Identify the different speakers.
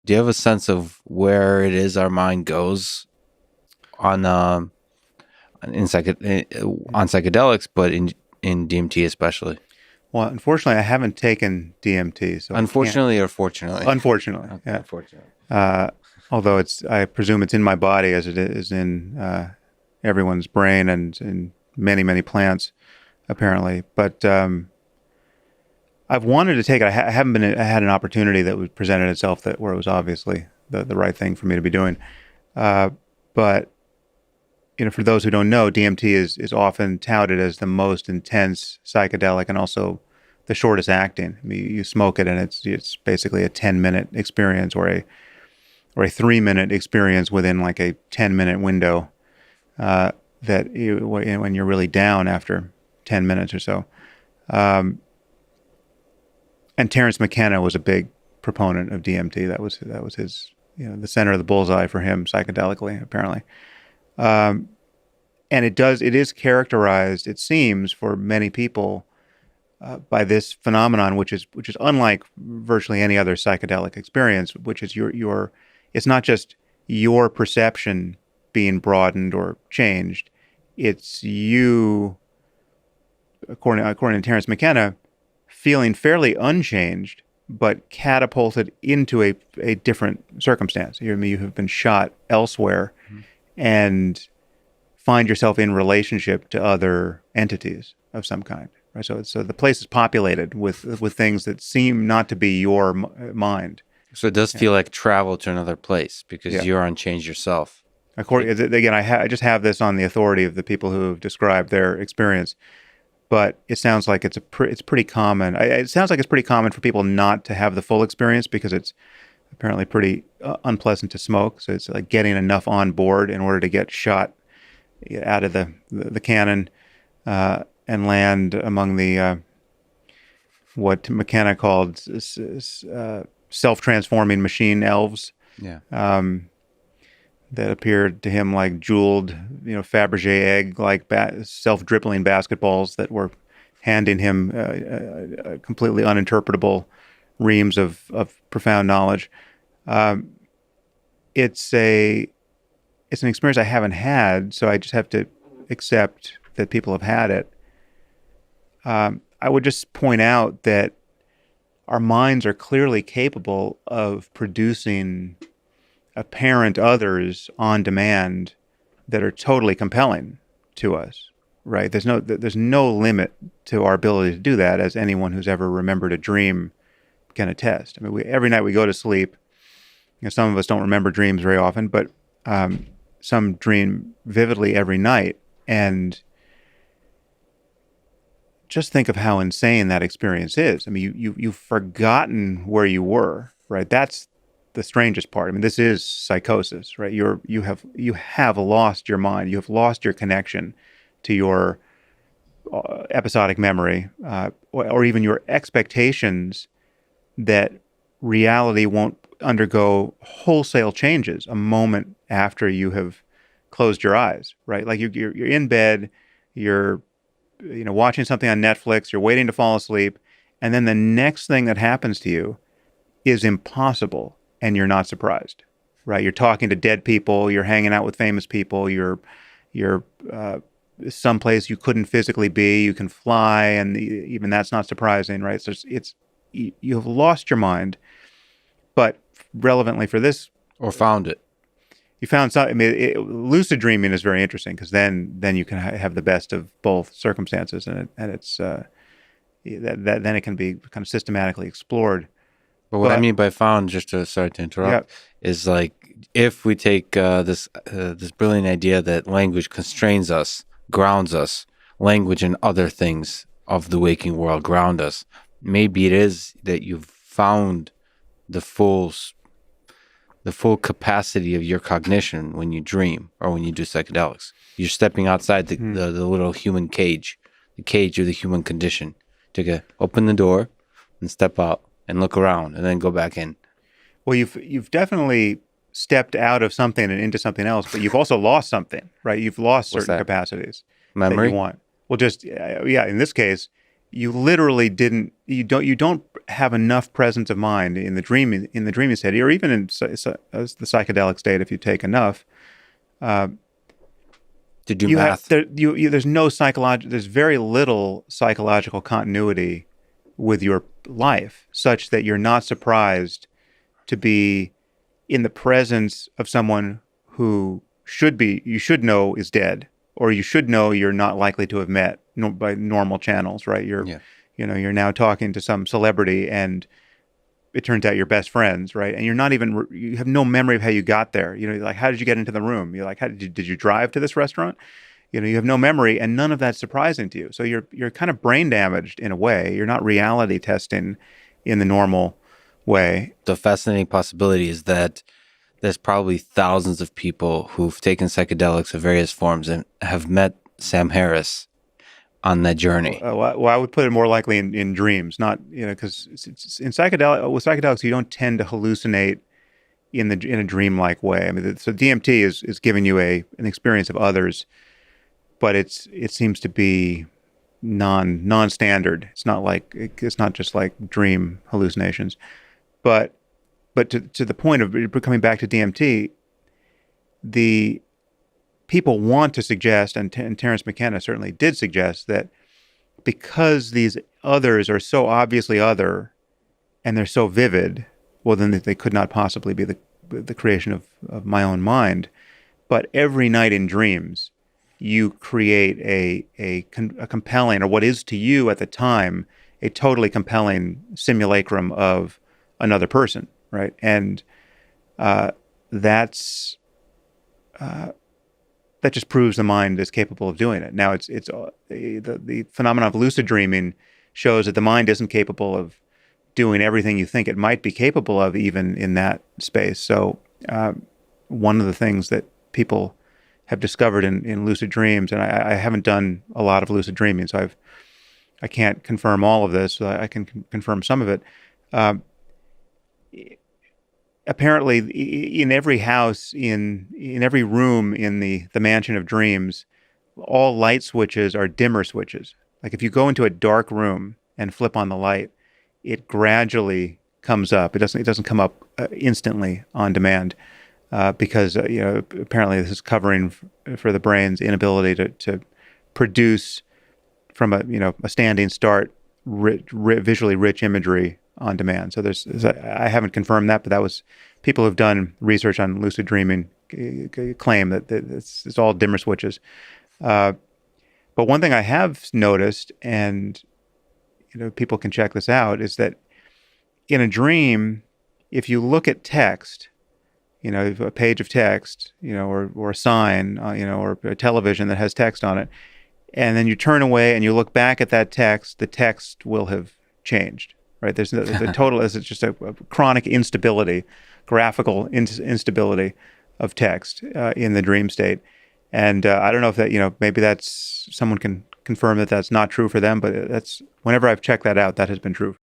Speaker 1: Do you have a sense of where it is our mind goes on on psychedelics, but in DMT especially?
Speaker 2: Well, unfortunately, I haven't taken DMT, so I can't.
Speaker 1: Unfortunately or fortunately?
Speaker 2: Unfortunately,
Speaker 1: Okay,
Speaker 2: yeah.
Speaker 1: unfortunately.
Speaker 2: Uh, Although I presume it's in my body as it is in everyone's brain and in many, many plants, apparently. But I've wanted to take it. I haven't I had an opportunity that was presented itself where it was obviously the right thing for me to be doing. Uh, but for those who don't know, DMT is often touted as the most intense psychedelic and also the shortest acting. I mean, you smoke it and it's basically a 10-minute experience or a 3-minute experience within like a 10-minute window uh, when you're really down after 10 minutes or so. Um, and Terrence McKenna was a big proponent of DMT. That was his, the center of the bullseye for him psychedelically, apparently. Um, and it is characterized, it seems, for many people by this phenomenon, which is unlike virtually any other psychedelic experience, which is your it's not just your perception being broadened or changed. It's you, according to Terrence McKenna, feeling fairly unchanged, but catapulted into a different circumstance. You have been shot elsewhere and find yourself in relationship to other entities of some kind. Right? So the place is populated with things that seem not to be your mind.
Speaker 1: So it does
Speaker 2: Yeah.
Speaker 1: feel like travel to another place because
Speaker 2: Yeah.
Speaker 1: you're unchanged yourself.
Speaker 2: Again, I just have this on the authority of the people who have described their experience, but it sounds like it's pretty common. It sounds like it's pretty common for people not to have the full experience because it's apparently pretty unpleasant to smoke. So it's like getting enough on board in order to get shot out of the cannon and land among the what McKenna called self-transforming machine elves.
Speaker 1: Yeah.
Speaker 2: That appeared to him like jeweled, Fabergé egg like self-dribbling basketballs that were handing him completely uninterpretable reams of profound knowledge. It's an experience I haven't had, so I just have to accept that people have had it. I would just point out that our minds are clearly capable of producing apparent others on demand that are totally compelling to us, right? There's no limit to our ability to do that, as anyone who's ever remembered a dream can attest. I mean, every night we go to sleep, some of us don't remember dreams very often, but some dream vividly every night. And just think of how insane that experience is. I mean, you've forgotten where you were, right? That's the strangest part. I mean, this is psychosis, right? You have lost your mind. You have lost your connection to your episodic memory, or even your expectations that reality won't undergo wholesale changes a moment after you have closed your eyes, right? Like you're in bed, you're watching something on Netflix, you're waiting to fall asleep, and then the next thing that happens to you is impossible, and you're not surprised, right? You're talking to dead people, you're hanging out with famous people, you're someplace you couldn't physically be, you can fly, and even that's not surprising, right? So you have lost your mind, but relevantly for this,
Speaker 1: Or found it.
Speaker 2: you found something. I mean, lucid dreaming is very interesting because then you can have the best of both circumstances, and it's then it can be kind of systematically explored.
Speaker 1: But what I mean by found, sorry to interrupt, is like if we take this brilliant idea that language constrains us, grounds us, language and other things of the waking world ground us. Maybe it is that you've found the full capacity of your cognition when you dream or when you do psychedelics. You're stepping outside the little human cage, the cage of the human condition, to open the door and step out and look around and then go back in.
Speaker 2: Well, you've definitely stepped out of something and into something else, but you've also lost something, right? You've lost certain capacities
Speaker 1: Memory?
Speaker 2: that you want. Well, just in this case, you literally didn't. You don't have enough presence of mind in the dreaming state, or even in the psychedelic state. If you take enough,
Speaker 1: To do math.
Speaker 2: there's no psychological. There's very little psychological continuity with your life, such that you're not surprised to be in the presence of someone who you should know is dead, or you should know you're not likely to have met by normal channels, right?
Speaker 1: Yeah.
Speaker 2: You're now talking to some celebrity, and it turns out you're best friends, right? And you have no memory of how you got there. Like, how did you get into the room? You're like, did you drive to this restaurant? You have no memory, and none of that's surprising to you. So you're kind of brain damaged in a way. You're not reality testing in the normal way.
Speaker 1: The fascinating possibility is that there's probably thousands of people who've taken psychedelics of various forms and have met Sam Harris on that journey.
Speaker 2: Well, I would put it more likely in dreams, not because with psychedelics you don't tend to hallucinate in a dreamlike way. I mean, so DMT is giving you an experience of others, but it seems to be non-standard. It's not just like dream hallucinations, but to the point of coming back to DMT, the people want to suggest, and Terence McKenna certainly did suggest, that because these others are so obviously other and they're so vivid, well, then they could not possibly be the creation of my own mind. But every night in dreams, you create a compelling, or what is to you at the time, a totally compelling simulacrum of another person, right? And that's that just proves the mind is capable of doing it. Now, it's the phenomenon of lucid dreaming shows that the mind isn't capable of doing everything you think it might be capable of, even in that space. So one of the things that people have discovered in lucid dreams, and I haven't done a lot of lucid dreaming, so I can't confirm all of this. I can confirm some of it. Apparently, in every house, in every room in the mansion of dreams, all light switches are dimmer switches. Like, if you go into a dark room and flip on the light, it gradually comes up. It doesn't come up instantly on demand, because apparently this is covering for the brain's inability to produce from a standing start visually rich imagery on demand. So I haven't confirmed that, but that was, people who've done research on lucid dreaming claim that it's all dimmer switches. But one thing I have noticed, and people can check this out, is that in a dream, if you look at text, a page of text, or a sign, or a television that has text on it, and then you turn away and you look back at that text, the text will have changed. Right? There's the total is just a chronic instability, graphical instability of text in the dream state. And I don't know if that, maybe someone can confirm that that's not true for them, but that's, whenever I've checked that out, that has been true.